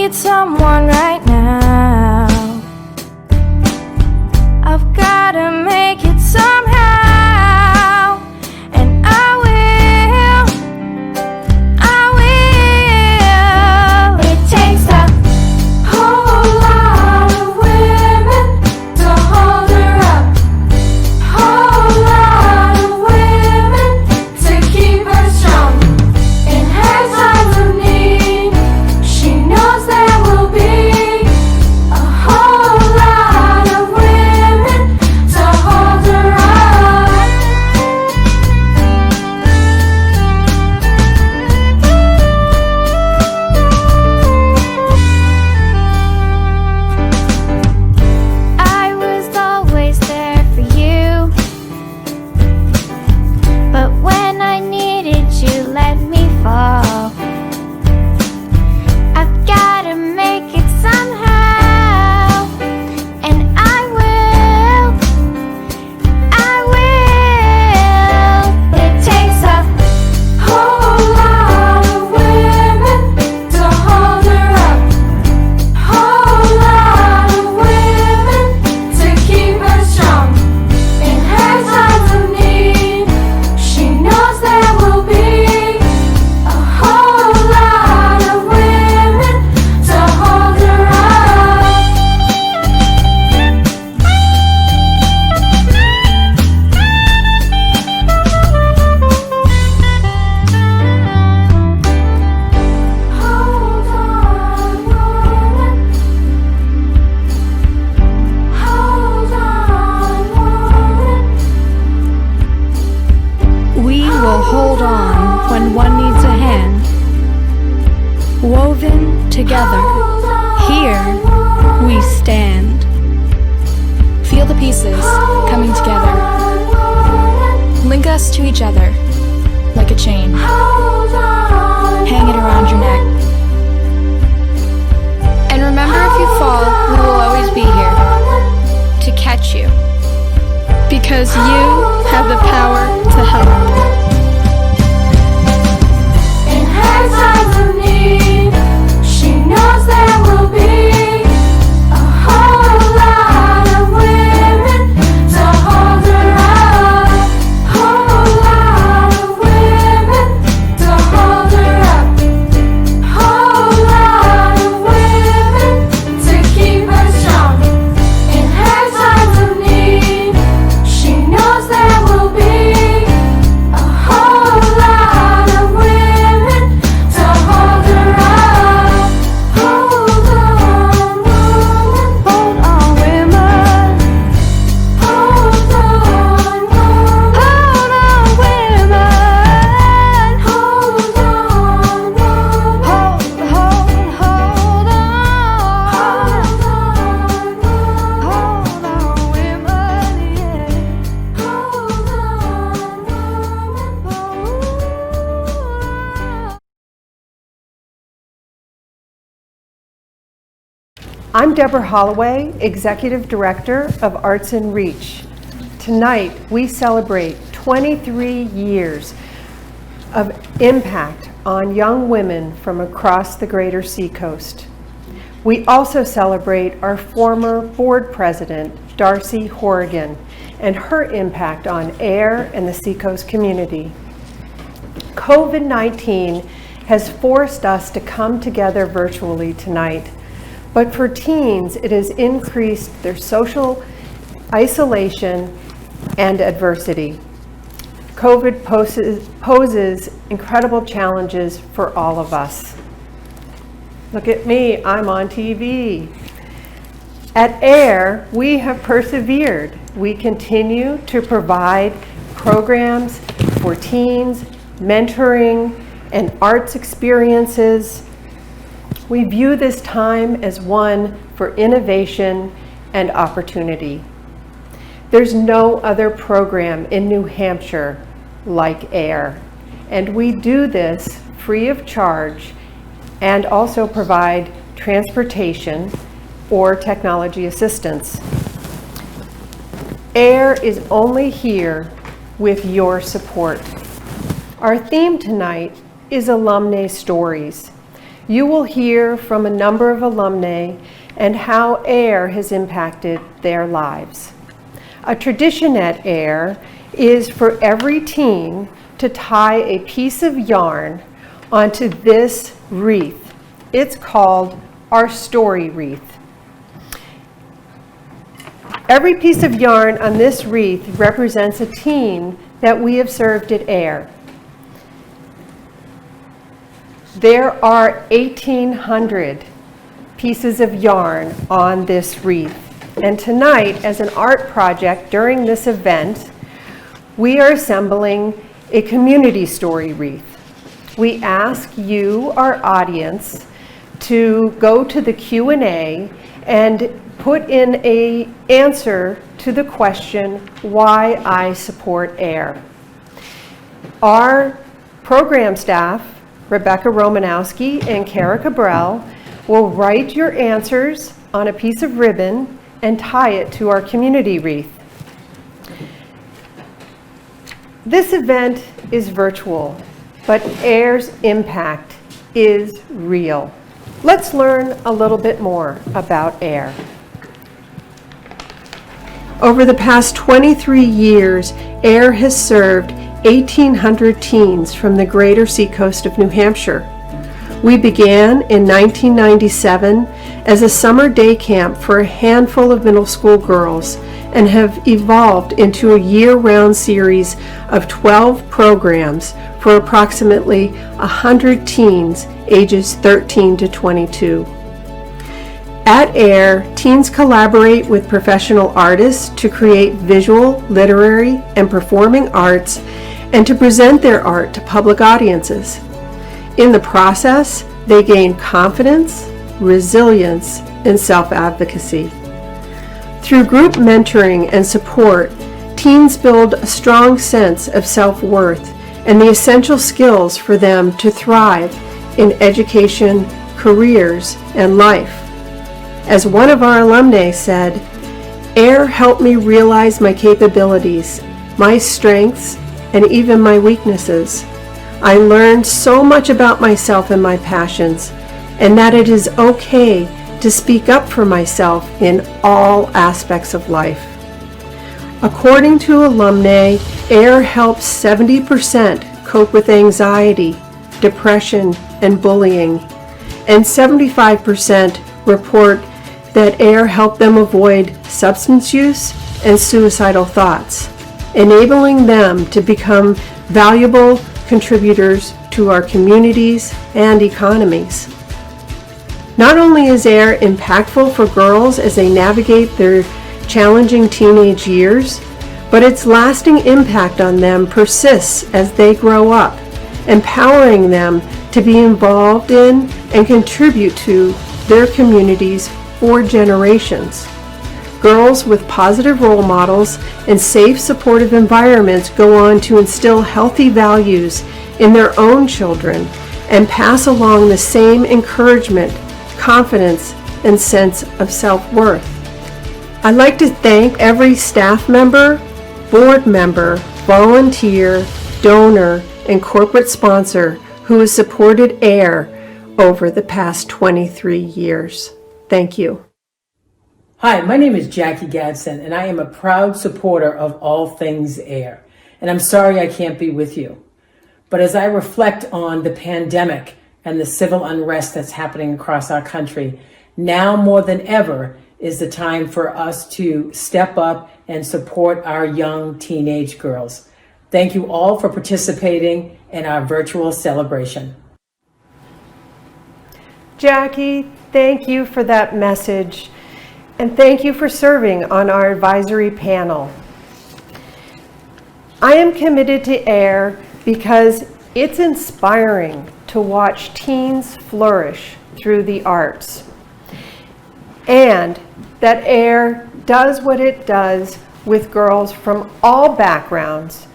need someone right now. I've gotta make it somehow, and I will. It takes a whole lot of women to hold her up, whole lot of women to keep her strong. In her times of need, she knows there will be a whole lot of women to hold her up. I was always there for you, but when I needed you, let me fall. I've gotta make it somehow, and I will. It takes a whole lot of women to hold her up, whole lot of women to keep her strong. In her times of need, she knows there will be a whole lot of women to hold her up. Hold on, woman. Hold on, woman. We will hold on when one needs a hand. Woven together, here we stand. Feel the pieces coming together. Link us to each other like a chain. Hang it around your neck. And remember, if you fall, we will always be here to catch you, because you have the power to help. In her times of need, she knows there will be a whole lot of women to hold her up, whole lot of women to hold her up, whole lot of women to keep her strong. In her times of need, she knows there will be a whole lot of women to hold her up. Hold on, woman. Hold on, women. Hold on, woman. Hold on, women. Hold on, woman. Hold on. Hold on, women. Yeah. Hold on, woman. I'm Deborah Holloway, Executive Director of Arts in Reach. Tonight, we celebrate 23 years of impact on young women from across the greater Seacoast. We also celebrate our former board president, Darcy Horrigan, and her impact on AIR and the Seacoast community. COVID-19 has forced us to come together virtually tonight, but for teens, it has increased their social isolation and adversity. COVID poses incredible challenges for all of us. Look at me, I'm on TV. At AIR, we have persevered. We continue to provide programs for teens, mentoring, and arts experiences. We view this time as one for innovation and opportunity. There's no other program in New Hampshire like AIR, and we do this free of charge and also provide transportation or technology assistance. AIR is only here with your support. Our theme tonight is Alumnae Stories. you will hear from a number of alumni and how AIR has impacted their lives. A tradition at AIR is for every teen to tie a piece of yarn onto this wreath. It's called our story wreath. Every piece of yarn on this wreath represents a teen that we have served at AIR. There are 1,800 pieces of yarn on this wreath. And tonight, as an art project during this event, we are assembling a community story wreath. We ask you, our audience, to go to the Q&A and put in an answer to the question, why I support AIR. Our program staff, Rebecca Romanowski and Kara Cabral, will write your answers on a piece of ribbon and tie it to our community wreath. This event is virtual, but AIR's impact is real. Let's learn a little bit more about AIR. Over the past 23 years, AIR has served 1,800 teens from the greater seacoast of New Hampshire. We began in 1997 as a summer day camp for a handful of middle school girls and have evolved into a year-round series of 12 programs for approximately 100 teens ages 13 to 22. At AIR, teens collaborate with professional artists to create visual, literary, and performing arts and to present their art to public audiences. In the process, they gain confidence, resilience, and self-advocacy. Through group mentoring and support, teens build a strong sense of self-worth and the essential skills for them to thrive in education, careers, and life. As one of our alumni said, AIR helped me realize my capabilities, my strengths, and even my weaknesses. I learned so much about myself and my passions, and that it is okay to speak up for myself in all aspects of life. According to alumni, AIR helps 70% cope with anxiety, depression, and bullying, and 75% report that AIR helped them avoid substance use and suicidal thoughts, enabling them to become valuable contributors to our communities and economies. Not only is AIR impactful for girls as they navigate their challenging teenage years, but its lasting impact on them persists as they grow up, empowering them to be involved in and contribute to their communities for generations. Girls with positive role models and safe, supportive environments go on to instill healthy values in their own children and pass along the same encouragement, confidence, and sense of self-worth. I'd like to thank every staff member, board member, volunteer, donor, and corporate sponsor who has supported AIR over the past 23 years. Thank you. Hi, my name is Jackie Gadsen, and I am a proud supporter of all things AIR. And I'm sorry I can't be with you. But as I reflect on the pandemic and the civil unrest that's happening across our country, now more than ever is the time for us to step up and support our young teenage girls. Thank you all for participating in our virtual celebration. Jackie, thank you for that message, and thank you for serving on our advisory panel. I am committed to AIR because it's inspiring to watch teens flourish through the arts, and that AIR does what it does with girls from all backgrounds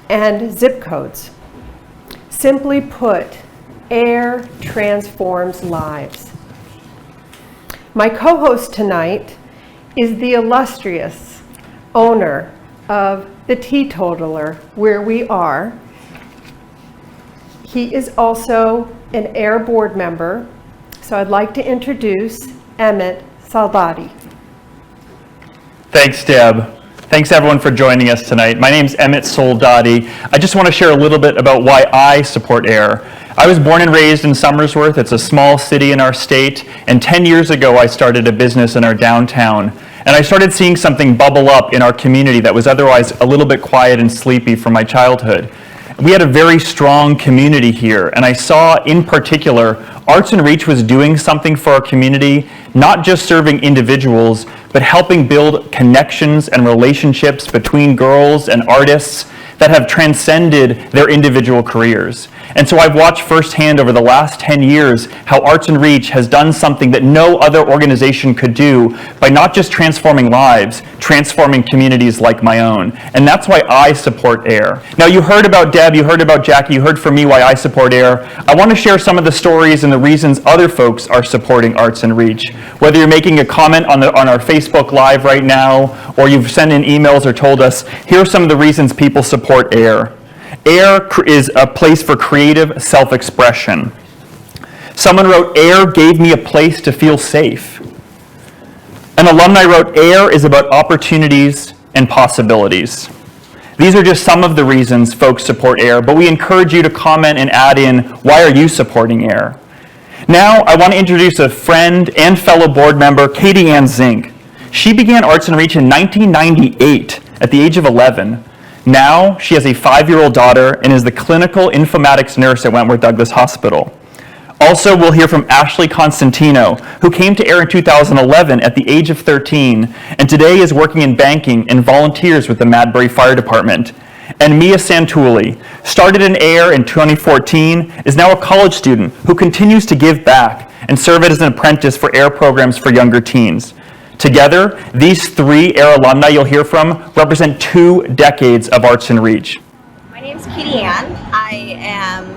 and zip codes. Simply put, AIR transforms lives. My co-host tonight is the illustrious owner of the Teetotaler, where we are. He is also an AIR board member. So I'd like to introduce Emmett Salvati. Thanks, Deb. Thanks everyone for joining us tonight. My name's Emmett Soldati. I just want to share a little bit about why I support AIR. I was born and raised in Somersworth. It's a small city in our state, and 10 years ago I started a business in our downtown. And I started seeing something bubble up in our community that was otherwise a little bit quiet and sleepy from my childhood. We had a very strong community here, and I saw in particular Arts and Reach was doing something for our community, not just serving individuals, but helping build connections and relationships between girls and artists that have transcended their individual careers. And so I've watched firsthand over the last 10 years how Arts and Reach has done something that no other organization could do by not just transforming lives, transforming communities like my own. And that's why I support AIR. Now you heard about Deb, you heard about Jackie, you heard from me why I support AIR. I want to share some of the stories and the reasons other folks are supporting Arts and Reach. Whether you're making a comment on our Facebook Live right now, or you've sent in emails or told us, here are some of the reasons people support AIR. AIR is a place for creative self-expression. Someone wrote, AIR gave me a place to feel safe. An alumni wrote, AIR is about opportunities and possibilities. These are just some of the reasons folks support AIR, but we encourage you to comment and add in, why are you supporting AIR? Now, I want to introduce a friend and fellow board member, Katie Ann Zink. She began Arts and Reach in 1998 at the age of 11. Now, she has a 5-year-old daughter and is the clinical informatics nurse at Wentworth Douglas Hospital. Also, we'll hear from Ashley Constantino, who came to AIR in 2011 at the age of 13, and today is working in banking and volunteers with the Madbury Fire Department. And Mia Santulli, started in AIR in 2014, is now a college student who continues to give back and serve as an apprentice for AIR programs for younger teens. Together, these 3 AIR alumni you'll hear from represent 2 decades of Arts and Reach. My name is Katie Ann. I am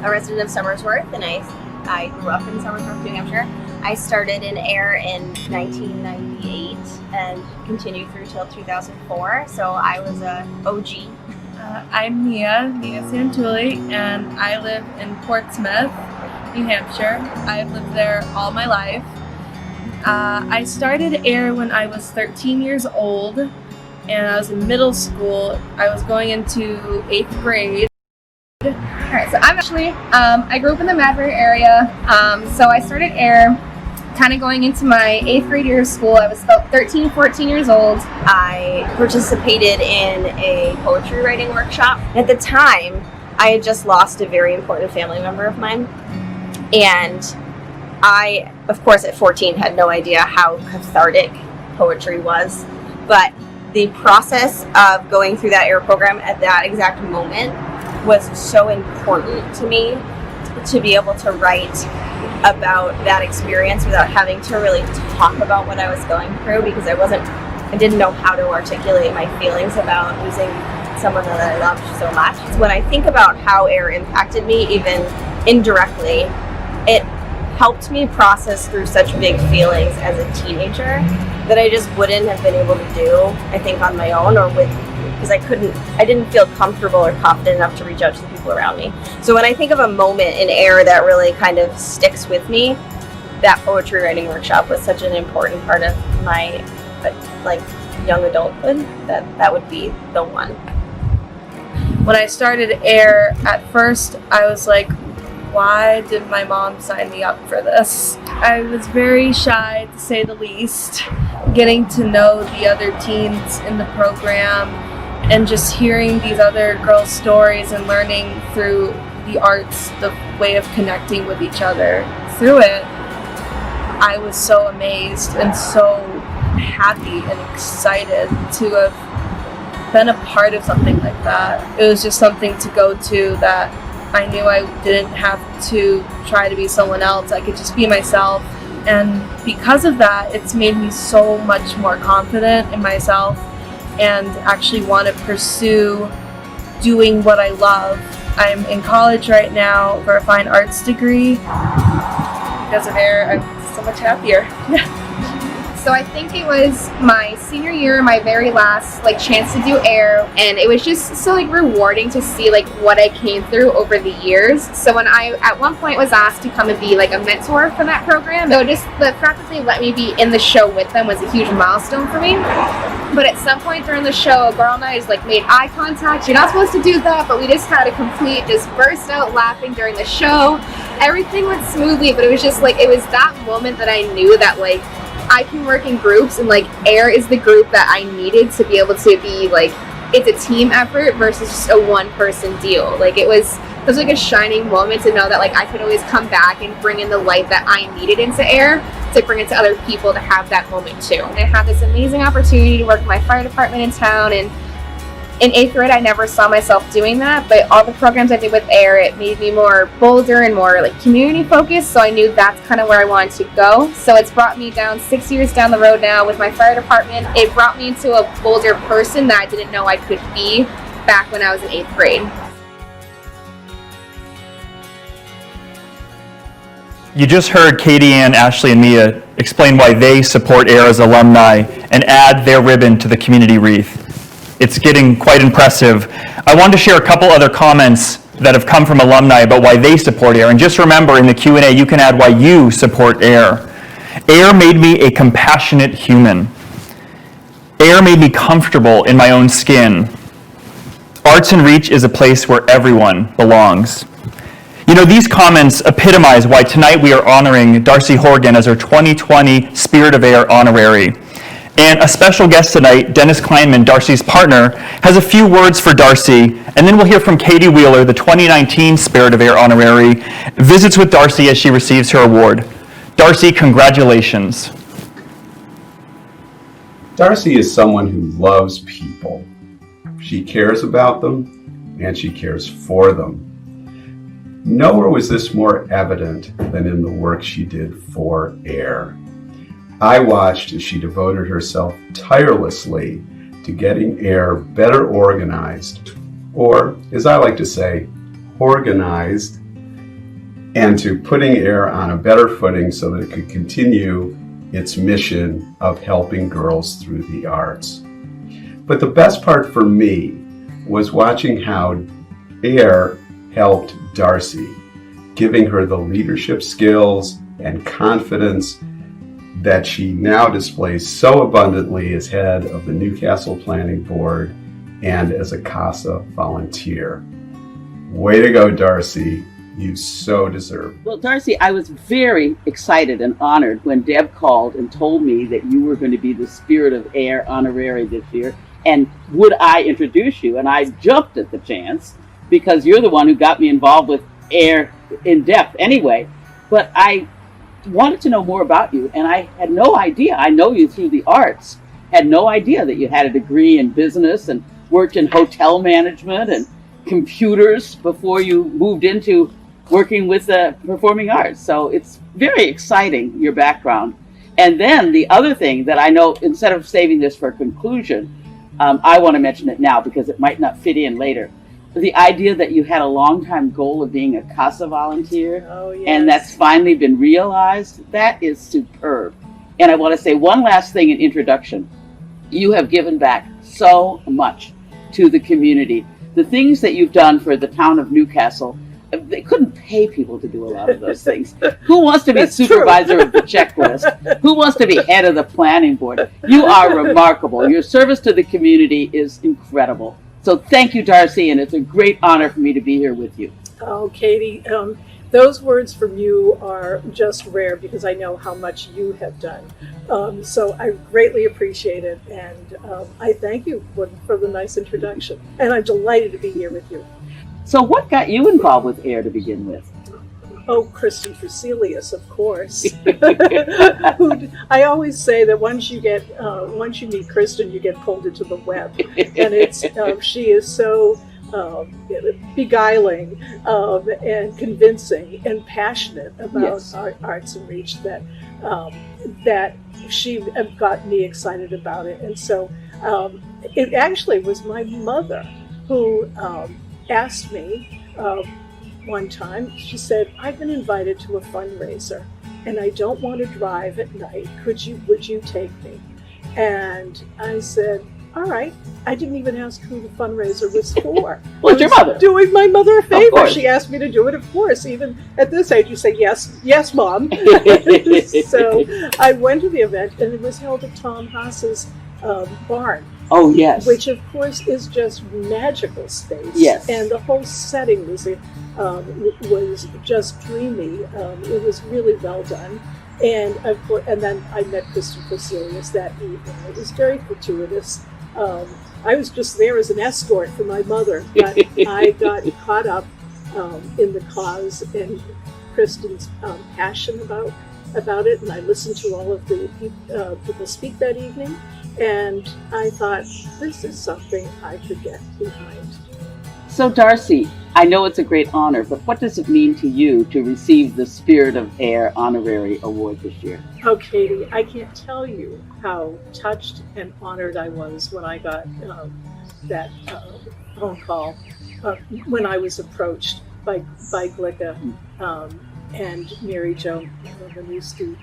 a resident of Somersworth, and I grew up in Somersworth, New Hampshire. I started in AIR in 1998 and continued through till 2004, so I was a OG. I'm Mia Santulli, and I live in Portsmouth, New Hampshire. I've lived there all my life. I started AIR when I was 13 years old, and I was in middle school. I was going into 8th grade. Alright, so I'm Ashley. I grew up in the Madbury area, so I started AIR kind of going into my 8th grade year of school. I was about 13, 14 years old. I participated in a poetry writing workshop. At the time, I had just lost a very important family member of mine, and I, of course, at 14 had no idea how cathartic poetry was, but the process of going through that AIR program at that exact moment was so important to me, to be able to write about that experience without having to really talk about what I was going through, because I didn't know how to articulate my feelings about losing someone that I loved so much. When I think about how AIR impacted me, even indirectly, it helped me process through such big feelings as a teenager that I just wouldn't have been able to do, I think, on my own, or because I didn't feel comfortable or confident enough to reach out to the people around me. So when I think of a moment in AIR that really kind of sticks with me, that poetry writing workshop was such an important part of my young adulthood that would be the one. When I started AIR, at first I was like, why did my mom sign me up for this? I was very shy, to say the least, getting to know the other teens in the program and just hearing these other girls' stories and learning through the arts, the way of connecting with each other. Through it, I was so amazed and so happy and excited to have been a part of something like that. It was just something to go to that I knew I didn't have to try to be someone else. I could just be myself. And because of that, it's made me so much more confident in myself and actually want to pursue doing what I love. I'm in college right now for a fine arts degree. Because of AIR, I'm so much happier. So I think it was my senior year, my very last chance to do AIR, and it was just so rewarding to see what I came through over the years. So when I at one point was asked to come and be a mentor for that program, so just the fact that they let me be in the show with them was a huge milestone for me. But at some point during the show, a girl and I just made eye contact. You're not supposed to do that, but we just had a complete just burst out laughing during the show. Everything went smoothly, but it was just it was that moment that I knew that I can work in groups, and AIR is the group that I needed to be able to be it's a team effort versus just a one-person deal. It was a shining moment to know that I could always come back and bring in the light that I needed into AIR to bring it to other people to have that moment too. And I had this amazing opportunity to work with my fire department in town, and in 8th grade I never saw myself doing that, but all the programs I did with AIR, it made me more bolder and more community focused, so I knew that's kind of where I wanted to go. So it's brought me down 6 years down the road now with my fire department. It brought me into a bolder person that I didn't know I could be back when I was in 8th grade. You just heard Katie Ann, Ashley, and Mia explain why they support AIR as alumni and add their ribbon to the community wreath. It's getting quite impressive. I wanted to share a couple other comments that have come from alumni about why they support AIR. And just remember, in the Q&A, you can add why you support AIR. AIR made me a compassionate human. AIR made me comfortable in my own skin. Arts and Reach is a place where everyone belongs. These comments epitomize why tonight we are honoring Darcy Horrigan as our 2020 Spirit of AIR honorary. And a special guest tonight, Dennis Kleinman, Darcy's partner, has a few words for Darcy, and then we'll hear from Katie Wheeler, the 2019 Spirit of AIR honorary, visits with Darcy as she receives her award. Darcy, congratulations. Darcy is someone who loves people. She cares about them, and she cares for them. Nowhere was this more evident than in the work she did for AIR. I watched as she devoted herself tirelessly to getting AIR better organized, or as I like to say, organized, and to putting AIR on a better footing so that it could continue its mission of helping girls through the arts. But the best part for me was watching how AIR helped Darcy, giving her the leadership skills and confidence that she now displays so abundantly as head of the Newcastle Planning Board and as a CASA volunteer. Way to go, Darcy. You so deserve. Well, Darcy, I was very excited and honored when Deb called and told me that you were going to be the Spirit of AIR honorary this year, and would I introduce you? And I jumped at the chance because you're the one who got me involved with AIR in depth anyway. But I wanted to know more about you, and I had no idea. I know you through the arts, had no idea that you had a degree in business and worked in hotel management and computers before you moved into working with the performing arts. So it's very exciting, your background. And then the other thing that I know, instead of saving this for conclusion, I want to mention it now because it might not fit in later. The idea that you had a long-time goal of being a CASA volunteer, and that's finally been realized, that is superb. And I want to say one last thing in introduction. You have given back so much to the community. The things that you've done for the town of Newcastle, they couldn't pay people to do a lot of those things. Who wants to be supervisor of the checklist? Who wants to be head of the planning board? You are remarkable. Your service to the community is incredible. So thank you, Darcy, and it's a great honor for me to be here with you. Oh, Katie, those words from you are just rare because I know how much you have done. So I greatly appreciate it, and I thank you for the nice introduction. And I'm delighted to be here with you. So what got you involved with AIR to begin with? Oh, Kristen Fuselius, of course. I always say that once you meet Kristen, you get pulled into the web, and it's she is so beguiling and convincing and passionate about Arts and Reach that she got me excited about it. And so it actually was my mother who asked me one time. She said, I've been invited to a fundraiser and I don't want to drive at night. Would you take me? And I said, all right. I didn't even ask who the fundraiser was for. Well, it's your mother. Doing my mother a favor. course. She asked me to do it, of course. Even at this age, you say, yes, Mom. So I went to the event, and it was held at Tom Haas's barn. Oh, yes. Which, of course, is just magical space. Yes. And the whole setting was just dreamy. It was really well done. And of course, and then I met Christopher Serious that evening. It was very fortuitous. I was just there as an escort for my mother, but I got caught up in the cause and Kristen's passion about it, and I listened to all of the people speak that evening, and I thought, this is something I could get behind. So, Darcy, I know it's a great honor, but what does it mean to you to receive the Spirit of Air Honorary Award this year? Oh, Katie, I can't tell you how touched and honored I was when I got that phone call when I was approached by Glicka and Mary Jo Manuski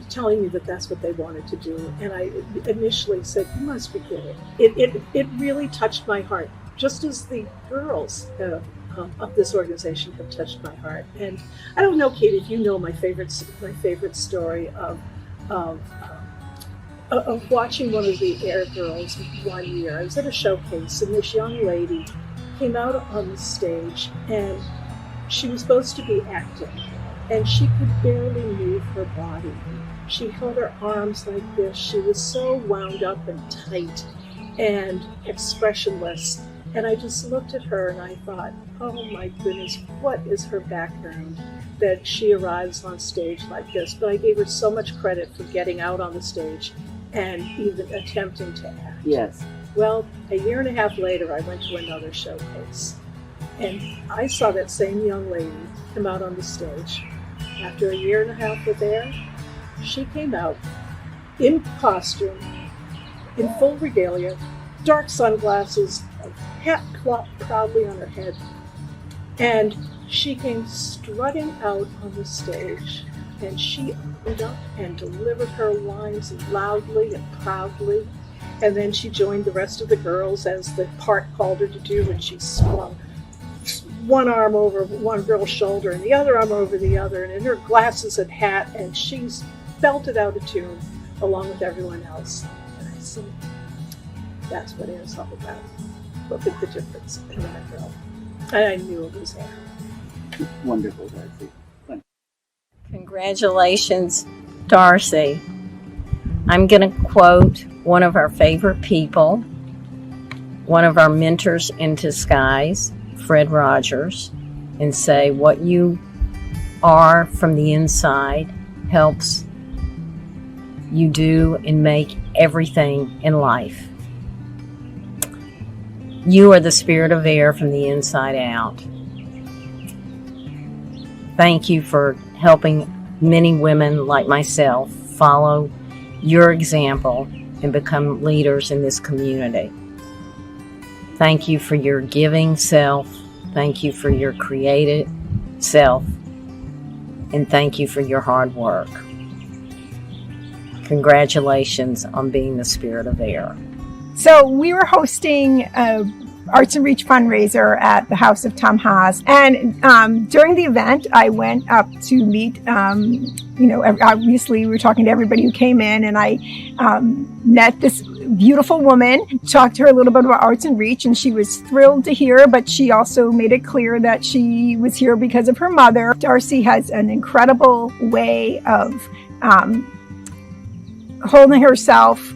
telling me that that's what they wanted to do. And I initially said, you must be kidding. It really touched my heart, just as the girls of this organization have touched my heart. And I don't know, Kate, if you know my favorite story of watching one of the Air girls one year. I was at a showcase, and this young lady came out on the stage, and she was supposed to be acting, and she could barely move her body. She held her arms like this. She was so wound up and tight and expressionless. And I just looked at her and I thought, oh my goodness, what is her background that she arrives on stage like this? But I gave her so much credit for getting out on the stage and even attempting to act. Yes. Well, a year and a half later, I went to another showcase, and I saw that same young lady come out on the stage. After a year and a half with Air, she came out in costume, in full regalia, dark sunglasses, a hat clocked proudly on her head, and she came strutting out on the stage, and she opened up and delivered her lines loudly and proudly. And then she joined the rest of the girls as the part called her to do, and she swung one arm over one girl's shoulder and the other arm over the other, and in her glasses and hat, and she belted out a tune along with everyone else. And I said, that's what Air's all about. Look at the difference in that girl. And I knew it was Air. Wonderful, Darcy. Congratulations, Darcy. I'm going to quote one of our favorite people, one of our mentors in disguise, Fred Rogers, and say, what you are from the inside helps you do and make everything in life. You are the spirit of Air from the inside out. Thank you for helping many women like myself follow your example and become leaders in this community. Thank you for your giving self. Thank you for your creative self. And thank you for your hard work. Congratulations on being the spirit of Air. So we were hosting Arts and Reach fundraiser at the house of Tom Haas. And during the event, I went up to meet, obviously we were talking to everybody who came in, and I met this beautiful woman, talked to her a little bit about Arts and Reach, and she was thrilled to hear, but she also made it clear that she was here because of her mother. Darcy has an incredible way of holding herself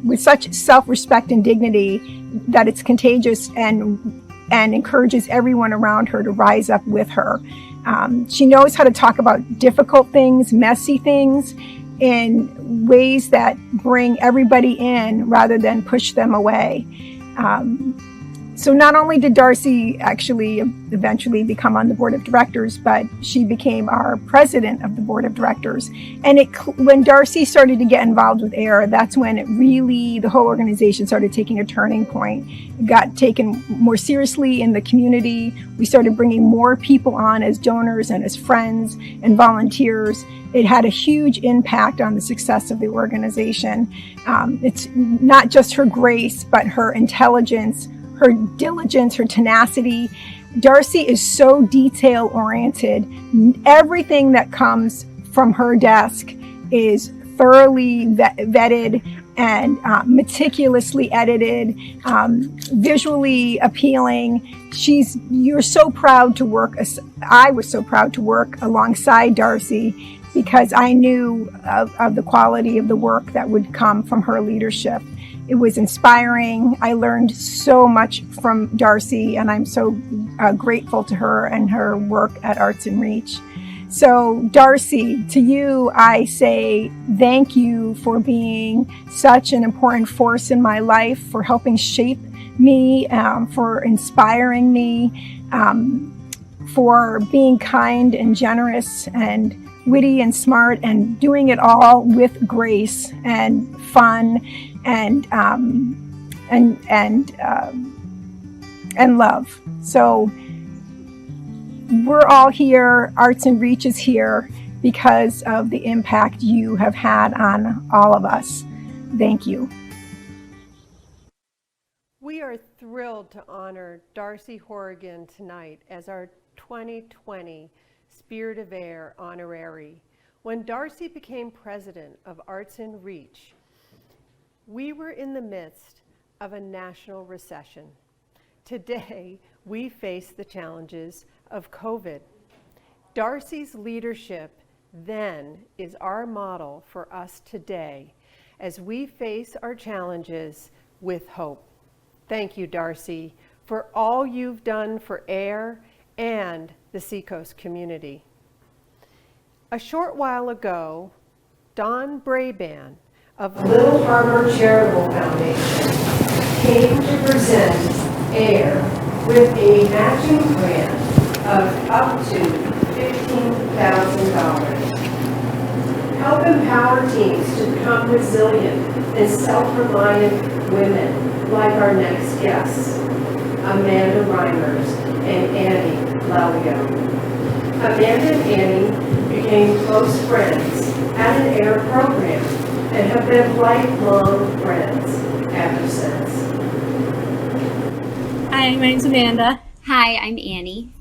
with such self-respect and dignity that it's contagious and encourages everyone around her to rise up with her. She knows how to talk about difficult things, messy things, in ways that bring everybody in rather than push them away. So not only did Darcy actually eventually become on the board of directors, but she became our president of the board of directors. And when Darcy started to get involved with AIR, that's when the whole organization started taking a turning point. It got taken more seriously in the community. We started bringing more people on as donors and as friends and volunteers. It had a huge impact on the success of the organization. It's not just her grace, but her intelligence, her diligence, her tenacity. Darcy is so detail-oriented. Everything that comes from her desk is thoroughly vetted and meticulously edited, visually appealing. You're so proud to work. I was so proud to work alongside Darcy because I knew of the quality of the work that would come from her leadership. It was inspiring. I learned so much from Darcy, and I'm so grateful to her and her work at Arts and Reach. So, Darcy, to you, I say thank you for being such an important force in my life, for helping shape me, for inspiring me, for being kind and generous and witty and smart, and doing it all with grace and fun and love. So we're all here, Arts and Reach is here because of the impact you have had on all of us. Thank you. We are thrilled to honor Darcy Horrigan tonight as our 2020 Spirit of Air honorary. When Darcy became president of Arts and Reach, we were in the midst of a national recession. Today, we face the challenges of COVID. Darcy's leadership then is our model for us today as we face our challenges with hope. Thank you, Darcy, for all you've done for AIR and the Seacoast community. A short while ago, Don Braban of Little Harbor Charitable Foundation came to present AIR with a matching grant of up to $15,000. Help empower teens to become resilient and self-reliant women like our next guests, Amanda Reimers and Annie Lauglio. Amanda and Annie became close friends at an AIR program and have been lifelong friends ever since. Hi, my name's Amanda. Hi, I'm Annie.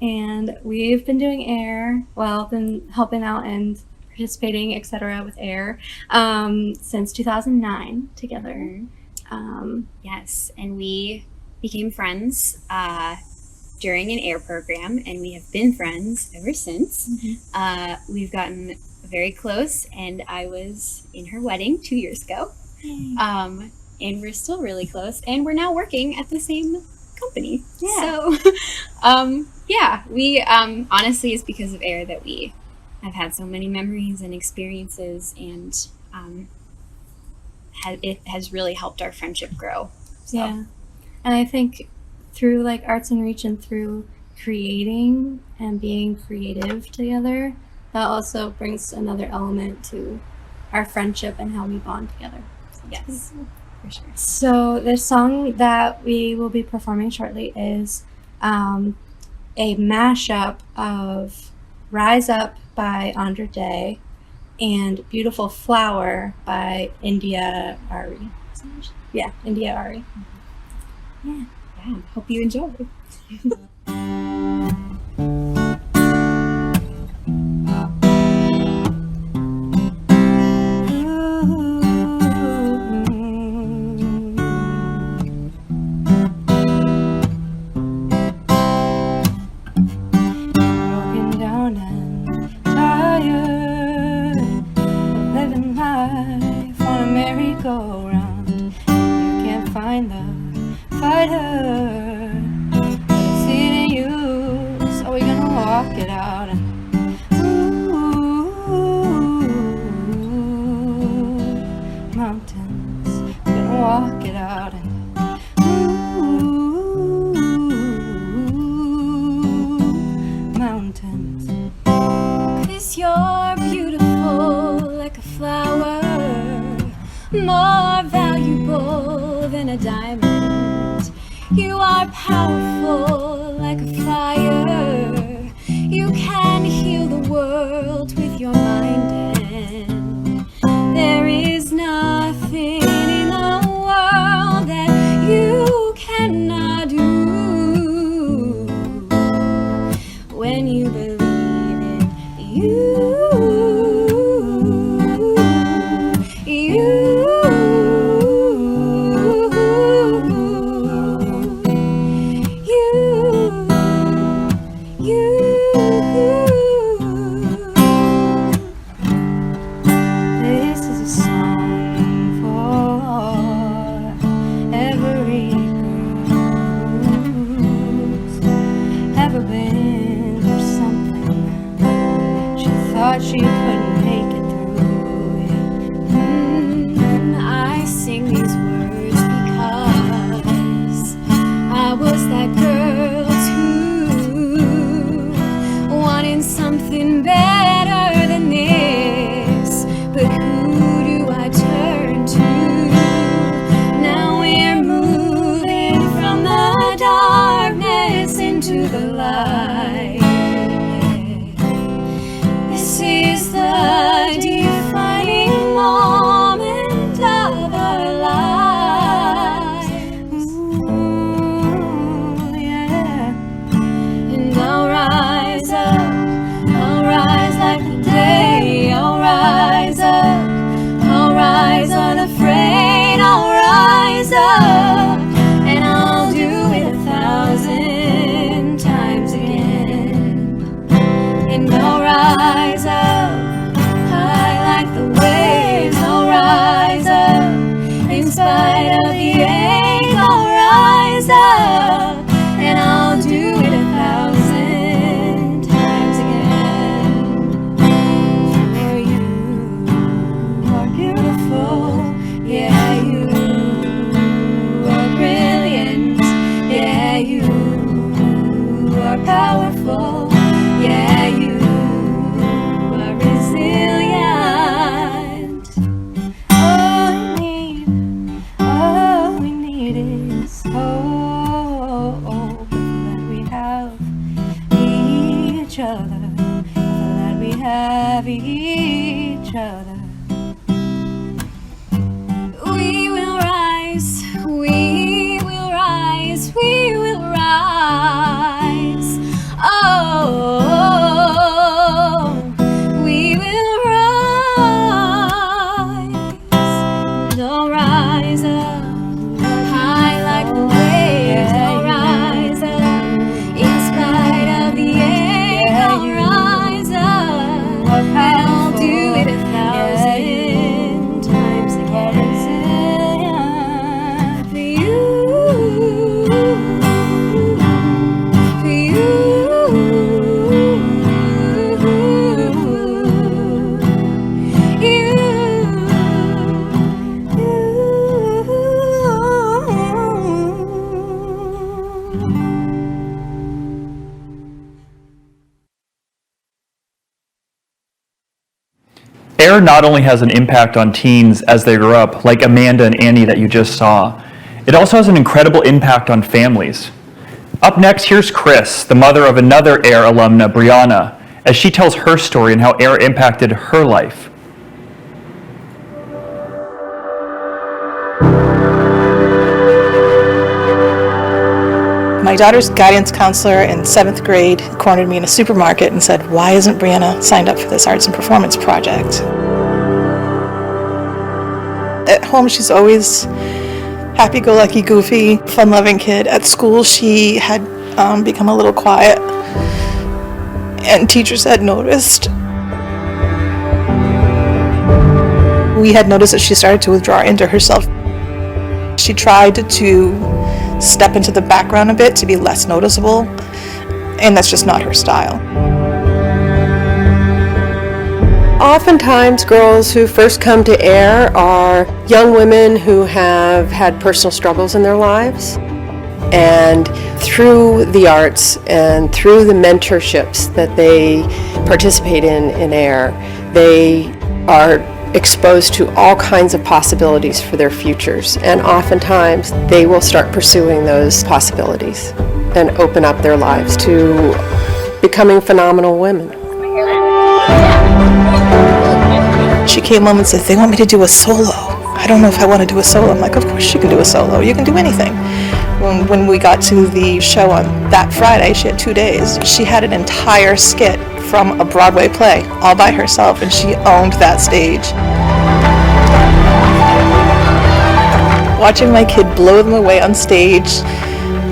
And we've been doing AIR, been helping out and participating, etc. with AIR since 2009 together. Yes, and we became friends during an AIR program, and we have been friends ever since. Mm-hmm. We've gotten very close, and I was in her wedding 2 years ago. And we're still really close, and we're now working at the same company. Yeah. So, we honestly, it's because of AIR that we have had so many memories and experiences, and it has really helped our friendship grow. So. Yeah, and I think through Arts and Reach and through creating and being creative together, that also brings another element to our friendship and how we bond together. So yes, for sure. So the song that we will be performing shortly is a mashup of Rise Up by Andra Day and Beautiful Flower by India Ari. Yeah, India Ari. Yeah. Hope you enjoy. Broken down and tired of living life on a merry-go-round. You can't find the fighter, but I see it in you Yes, you're beautiful like a flower, more valuable than a diamond. You are powerful like a fire. You can heal the world with your mind, and there is nothing in the world that you cannot do when you believe in you. This is a song for every girl who's ever been through something she thought she couldn't make it through. I sing these words because I was that girl too, wanting something better than this. But who do I turn to? Now we're moving from the darkness into the light. This is the defining moment of our lives. Ooh, yeah. And I'll rise up, I'll rise like the day, I'll rise up, I'll rise unafraid, I'll rise up, and I'll do it 1,000 times again. And I'll rise up, high like the waves, I'll rise up, in spite of the ache, I'll rise up, and I'll do it 1,000 times again. For you are beautiful, yeah, you are brilliant, yeah, you are powerful, yeah, you are resilient. All we need is hope that we have each other, that we have each other. We will rise, we will rise, we will rise. Oh, we will rise. And I'll rise up, high like the waves. I'll rise up, in spite of the ache. I'll rise up, and I'll do it 1,000 times again. For you, for you. AIR not only has an impact on teens as they grow up, like Amanda and Annie that you just saw, it also has an incredible impact on families. Up next, here's Chris, the mother of another AIR alumna, Brianna, as she tells her story and how AIR impacted her life. My daughter's guidance counselor in 7th grade cornered me in a supermarket and said, "Why isn't Brianna signed up for this arts and performance project?" At home, she's always happy-go-lucky, goofy, fun-loving kid. At school, she had become a little quiet, and teachers had noticed. We had noticed that she started to withdraw into herself. She tried to step into the background a bit to be less noticeable, and that's just not her style. Oftentimes, girls who first come to AIR are young women who have had personal struggles in their lives. And through the arts and through the mentorships that they participate in AIR, they are exposed to all kinds of possibilities for their futures. And oftentimes they will start pursuing those possibilities and open up their lives to becoming phenomenal women. She came home and said, they want me to do a solo. I don't know if I want to do a solo. I'm like, of course you can do a solo. You can do anything. When we got to the show on that Friday, she had 2 days. She had an entire skit from a Broadway play all by herself, and she owned that stage. Watching my kid blow them away on stage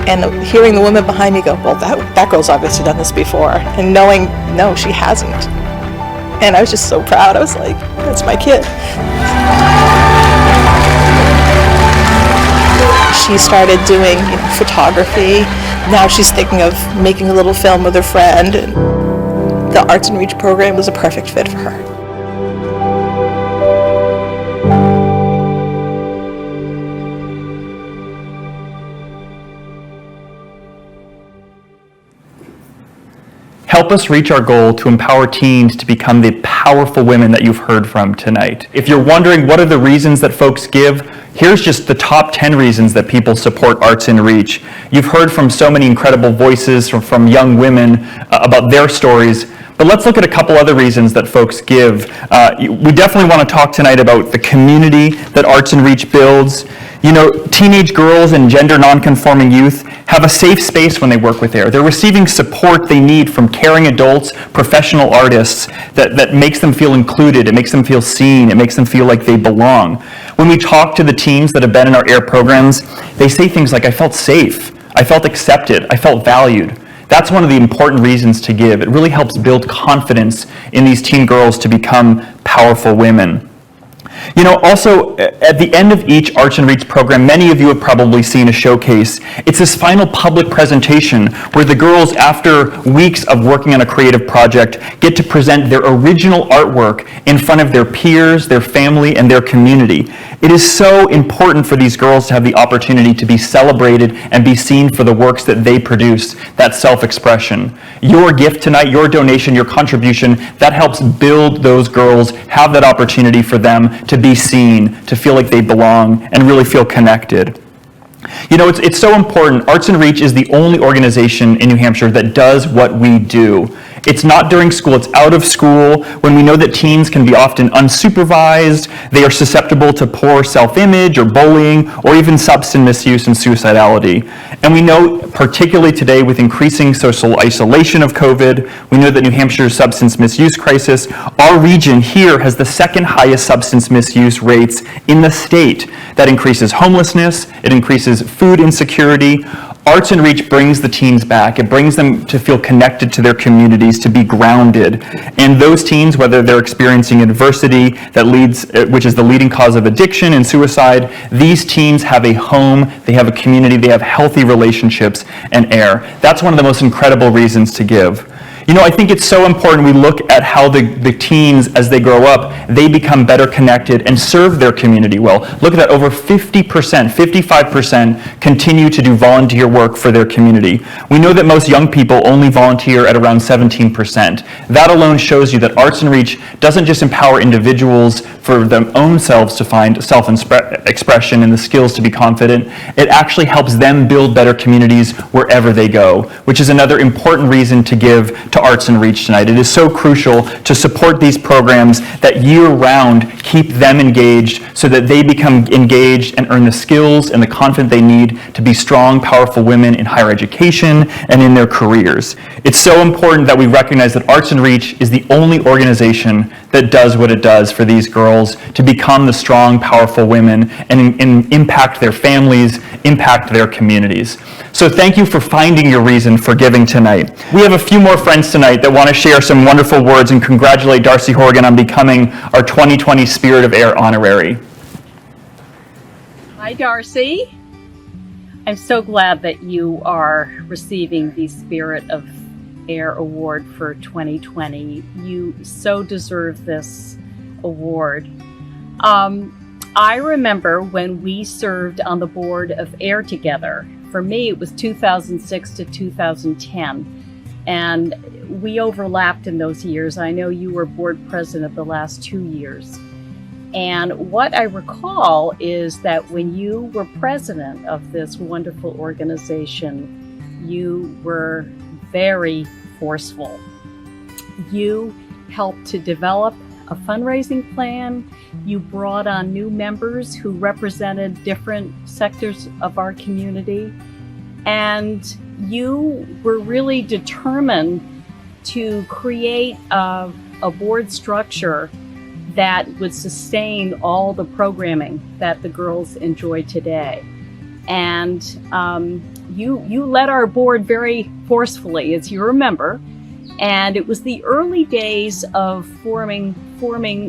and hearing the woman behind me go, well, that girl's obviously done this before, and knowing, no, she hasn't. And I was just so proud. I was like, that's my kid. She started doing photography. Now she's thinking of making a little film with her friend. And the Arts and Reach program was a perfect fit for her. Help us reach our goal to empower teens to become the powerful women that you've heard from tonight. If you're wondering what are the reasons that folks give, here's just the top 10 reasons that people support Arts in Reach. You've heard from so many incredible voices from young women about their stories, but let's look at a couple other reasons that folks give. We definitely want to talk tonight about the community that Arts in Reach builds. You know, teenage girls and gender nonconforming youth have a safe space when they work with AIR. They're receiving support they need from caring adults, professional artists that makes them feel included, it makes them feel seen, it makes them feel like they belong. When we talk to the teens that have been in our AIR programs, they say things like, I felt safe, I felt accepted, I felt valued. That's one of the important reasons to give. It really helps build confidence in these teen girls to become powerful women. You know, also, at the end of each Arts and Reach program, many of you have probably seen a showcase. It's this final public presentation where the girls, after weeks of working on a creative project, get to present their original artwork in front of their peers, their family, and their community. It is so important for these girls to have the opportunity to be celebrated and be seen for the works that they produce, that self-expression. Your gift tonight, your donation, your contribution, that helps build those girls, have that opportunity for them to be seen, to feel like they belong, and really feel connected. You know, it's so important. Arts and Reach is the only organization in New Hampshire that does what we do. It's not during school, it's out of school, when we know that teens can be often unsupervised, they are susceptible to poor self-image or bullying, or even substance misuse and suicidality. And we know, particularly today with increasing social isolation of COVID, we know that New Hampshire's substance misuse crisis, our region here has the second highest substance misuse rates in the state. That increases homelessness, it increases food insecurity. Arts and Reach brings the teens back. It brings them to feel connected to their communities, to be grounded. And those teens, whether they're experiencing adversity that leads, which is the leading cause of addiction and suicide, these teens have a home, they have a community, they have healthy relationships and AIR. That's one of the most incredible reasons to give. You know, I think it's so important we look at how the teens, as they grow up, they become better connected and serve their community well. Look at that, over 50%, 55% continue to do volunteer work for their community. We know that most young people only volunteer at around 17%. That alone shows you that Arts and Reach doesn't just empower individuals for their own selves to find self-expression and the skills to be confident. It actually helps them build better communities wherever they go, which is another important reason to give to Arts and Reach tonight. It is so crucial to support these programs that year-round keep them engaged so that they become engaged and earn the skills and the confidence they need to be strong, powerful women in higher education and in their careers. It's so important that we recognize that Arts and Reach is the only organization that does what it does for these girls to become the strong, powerful women and impact their families, impact their communities. So thank you for finding your reason for giving tonight. We have a few more friends tonight that want to share some wonderful words and congratulate Darcy Horrigan on becoming our 2020 Spirit of AIR honorary. Hi, Darcy. I'm so glad that you are receiving the Spirit of AIR Award for 2020. You so deserve this award. I remember when we served on the board of AIR together for me, it was 2006 to 2010. And we overlapped in those years. I know you were board president the last 2 years. And what I recall is that when you were president of this wonderful organization, you were very forceful. You helped to develop a fundraising plan. You brought on new members who represented different sectors of our community. And you were really determined to create a board structure that would sustain all the programming that the girls enjoy today. And you led our board very forcefully, as you remember. And it was the early days of forming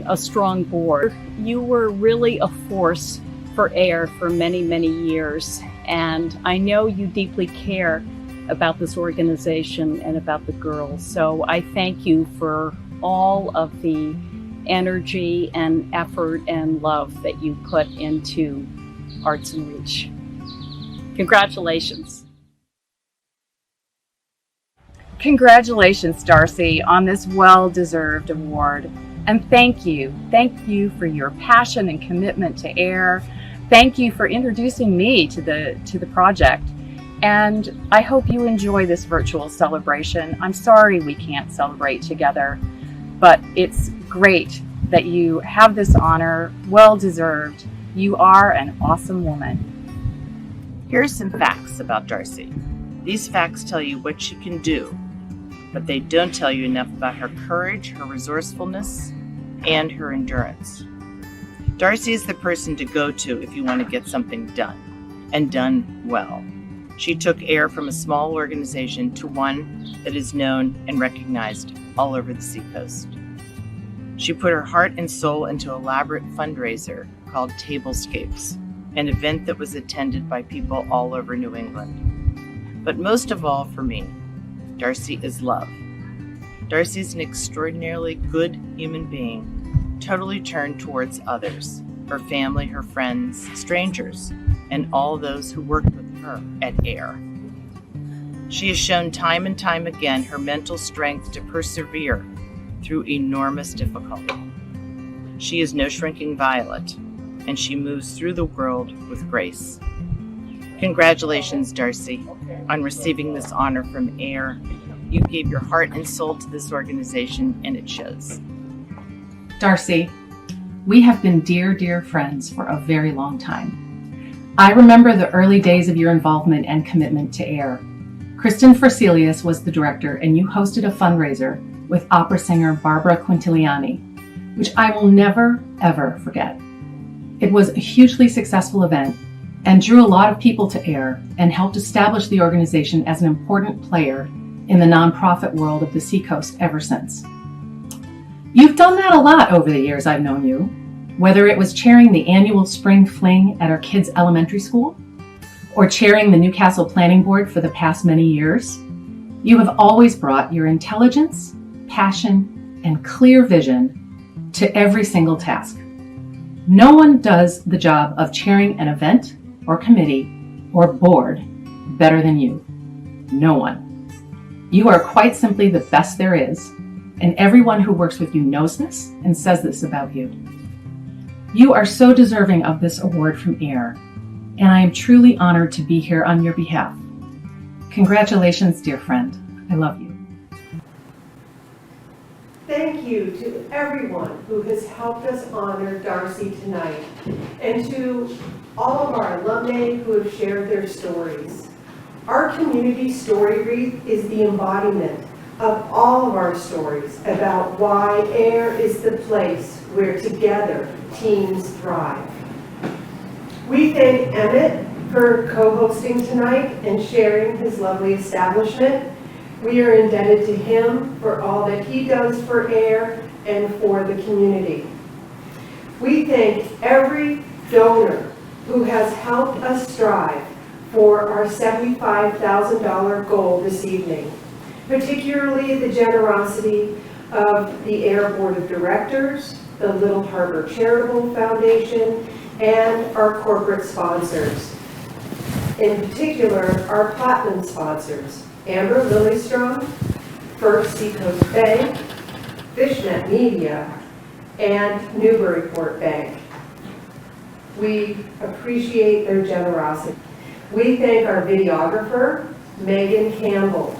a strong board. You were really a force for AIR for many, many years. And I know you deeply care about this organization and about the girls. So I thank you for all of the energy and effort and love that you put into Arts and Reach. Congratulations. Congratulations, Darcy, on this well-deserved award. And thank you for your passion and commitment to AIR. Thank you for introducing me to the project. And I hope you enjoy this virtual celebration. I'm sorry we can't celebrate together, but it's great that you have this honor, well-deserved. You are an awesome woman. Here's some facts about Darcy. These facts tell you what she can do, but they don't tell you enough about her courage, her resourcefulness, and her endurance. Darcy is the person to go to if you want to get something done, and done well. She took AIR from a small organization to one that is known and recognized all over the Seacoast. She put her heart and soul into an elaborate fundraiser called Tablescapes, an event that was attended by people all over New England. But most of all for me, Darcy is love. Darcy is an extraordinarily good human being, totally turned towards others, her family, her friends, strangers, and all those who worked with her at AIR. She has shown time and time again her mental strength to persevere through enormous difficulty. She is no shrinking violet, and she moves through the world with grace. Congratulations, Darcy, on receiving this honor from AIR. You gave your heart and soul to this organization, and it shows. Darcy, we have been dear, dear friends for a very long time. I remember the early days of your involvement and commitment to AIR. Kristen Forselius was the director, and you hosted a fundraiser with opera singer Barbara Quintiliani, which I will never, ever forget. It was a hugely successful event and drew a lot of people to AIR and helped establish the organization as an important player in the nonprofit world of the Seacoast ever since. You've done that a lot over the years I've known you, whether it was chairing the annual spring fling at our kids' elementary school or chairing the Newcastle Planning Board for the past many years. You have always brought your intelligence, passion, and clear vision to every single task. No one does the job of chairing an event or committee or board better than you. No one. You are quite simply the best there is, and everyone who works with you knows this and says this about you. You are so deserving of this award from AIR, and I am truly honored to be here on your behalf. Congratulations, dear friend. I love you. Thank you to everyone who has helped us honor Darcy tonight, and to all of our alumni who have shared their stories. Our community story wreath is the embodiment of all of our stories about why AIR is the place where together teams thrive. We thank Emmett for co-hosting tonight and sharing his lovely establishment. We are indebted to him for all that he does for AIR and for the community. We thank every donor who has helped us strive for our $75,000 goal this evening, particularly the generosity of the AIR Board of Directors, the Little Harbor Charitable Foundation, and our corporate sponsors. In particular, our platinum sponsors, Amber Lillystrom, First Seacoast Bank, Fishnet Media, and Newburyport Bank. We appreciate their generosity. We thank our videographer, Megan Campbell.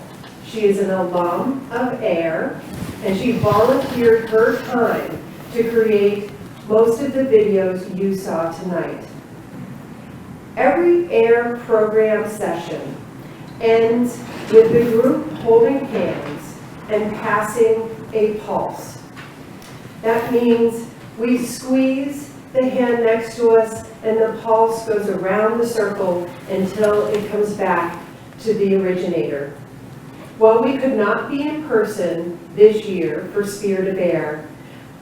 She is an alum of AIR, and she volunteered her time to create most of the videos you saw tonight. Every AIR program session ends with the group holding hands and passing a pulse. That means we squeeze the hand next to us and the pulse goes around the circle until it comes back to the originator. While we could not be in person this year for Spirit of AIR,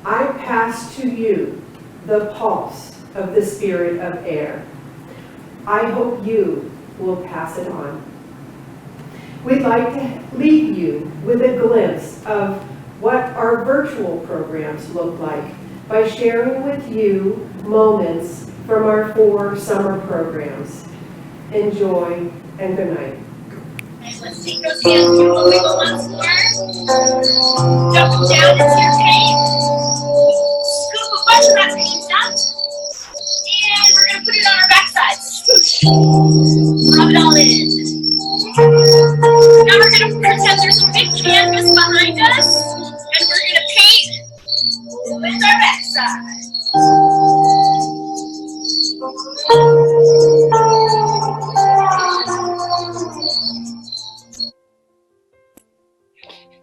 I pass to you the pulse of the Spirit of AIR. I hope you will pass it on. We'd like to leave you with a glimpse of what our virtual programs look like by sharing with you moments from our 4 summer programs. Enjoy and good night. Let's take those hands through the wiggle once more. Dump them down into your paint. Scoop a bunch of that paint up. And we're going to put it on our backside. Swoosh. Rub it all in. Now we're going to pretend there's a big canvas behind us. And we're going to paint with our backside.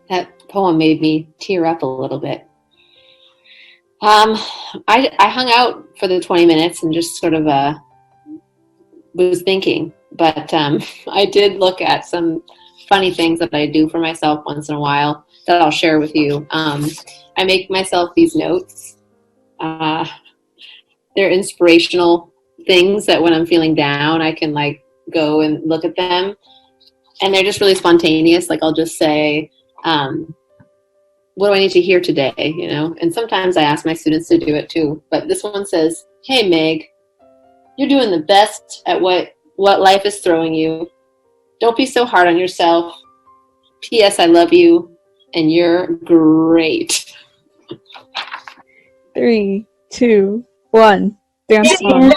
That poem made me tear up a little bit. I hung out for the 20 minutes and just sort of was thinking, but I did look at some funny things that I do for myself once in a while that I'll share with you. I make myself these notes. They're inspirational things that when I'm feeling down, I can like go and look at them, and they're just really spontaneous. Like I'll just say, what do I need to hear today, you know? And sometimes I ask my students to do it too. But this one says, hey, Meg, you're doing the best at what life is throwing you. Don't be so hard on yourself. P.S. I love you, and you're great. 3, 2, 1. Dance on.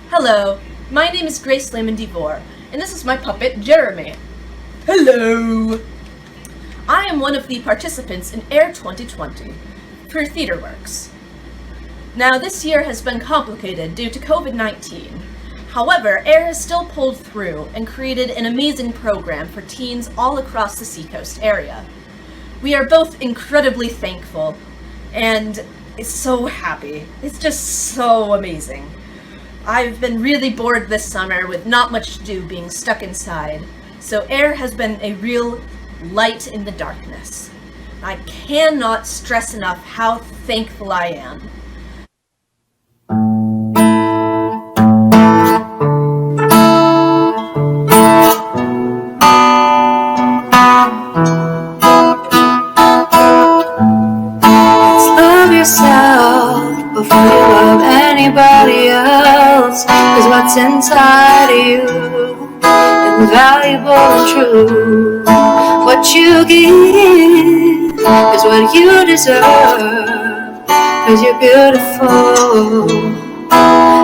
Hello, my name is Grace Lehman DeVore, and this is my puppet, Jeremy. Hello! I am one of the participants in AIR 2020 for TheaterWorks. Now, this year has been complicated due to COVID-19. However, AIR has still pulled through and created an amazing program for teens all across the Seacoast area. We are both incredibly thankful and so happy. It's just so amazing. I've been really bored this summer with not much to do being stuck inside, so AIR has been a real light in the darkness. I cannot stress enough how thankful I am. Love yourself before you love anybody else, 'cause what's inside of you is valuable and true. What you give is what you deserve, 'cause you're beautiful.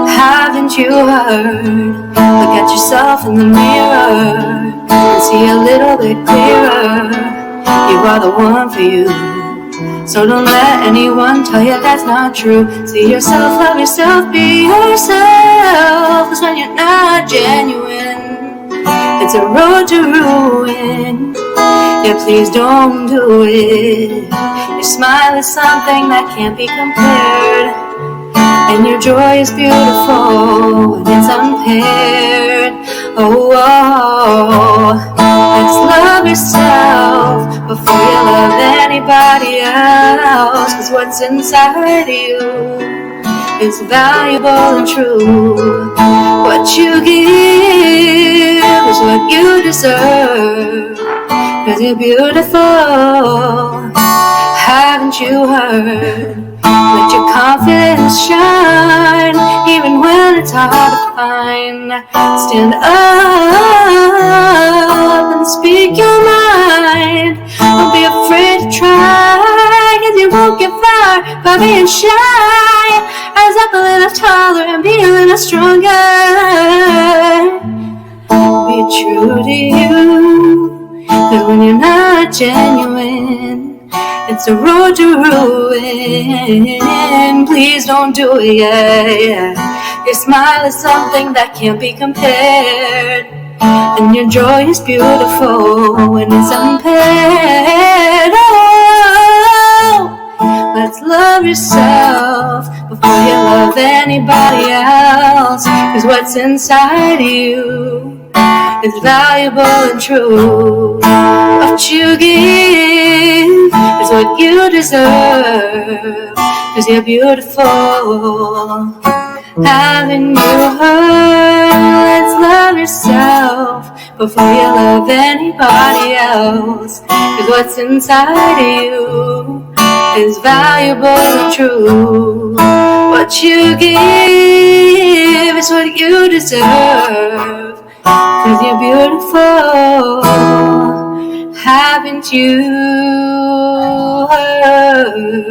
Haven't you heard? Look at yourself in the mirror and see a little bit clearer. You are the one for you, so don't let anyone tell you that's not true. See yourself, love yourself, be yourself, 'cause when you're not genuine, it's a road to ruin. Yeah, please don't do it. Your smile is something that can't be compared, and your joy is beautiful when it's unpaired. Oh, let's love yourself before you love anybody else, 'cause what's inside of you is valuable and true. What you give is what you deserve, 'cause you're beautiful. Haven't you heard? Let your confidence shine, even when it's hard to fine. Stand up and speak your mind. Don't be afraid to try, 'cause you won't get far by being shy. Rise up a little taller and be a little stronger. Be true to you, 'cause when you're not genuine, it's a road to ruin. Please don't do it, yeah. Your smile is something that can't be compared, and your joy is beautiful when it's unimpaired. Oh, let's love yourself before you love anybody else, 'cause what's inside you is valuable and true. What you give is what you deserve, 'cause you're beautiful. Haven't you heard? Let's love yourself before you love anybody else, 'cause what's inside you is valuable and true. What you give is what you deserve, 'cause you're beautiful. Haven't you heard?